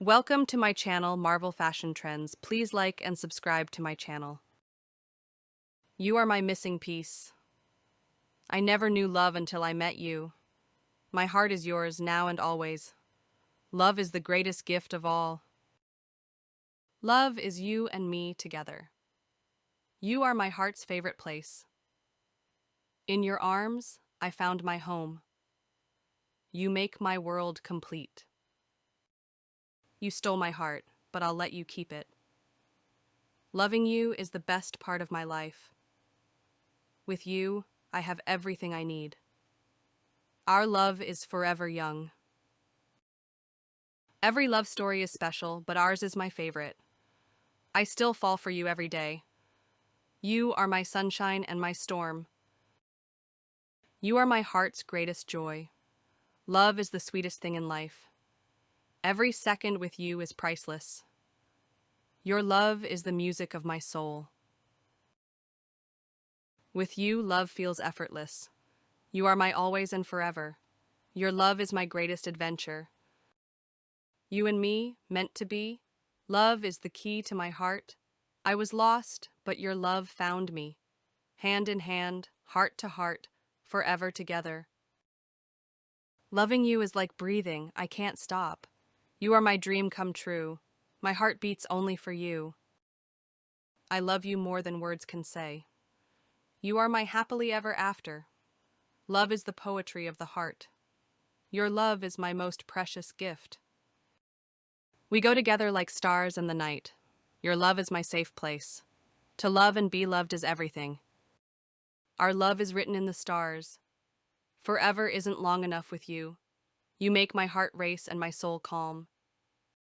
Welcome to my channel, Marvel Fashion Trends. Please like and subscribe to my channel. You are my missing piece. I never knew love until I met you. My heart is yours now and always. Love is the greatest gift of all. Love is you and me together. You are my heart's favorite place. In your arms, I found my home. You make my world complete. You stole my heart, but I'll let you keep it. Loving you is the best part of my life. With you, I have everything I need. Our love is forever young. Every love story is special, but ours is my favorite. I still fall for you every day. You are my sunshine and my storm. You are my heart's greatest joy. Love is the sweetest thing in life. Every second with you is priceless. Your love is the music of my soul. With you, love feels effortless. You are my always and forever. Your love is my greatest adventure. You and me, meant to be. Love is the key to my heart. I was lost, but your love found me. Hand in hand, heart to heart, forever together. Loving you is like breathing. I can't stop. You are my dream come true. My heart beats only for you. I love you more than words can say. You are my happily ever after. Love is the poetry of the heart. Your love is my most precious gift. We go together like stars in the night. Your love is my safe place. To love and be loved is everything. Our love is written in the stars. Forever isn't long enough with you. You make my heart race and my soul calm.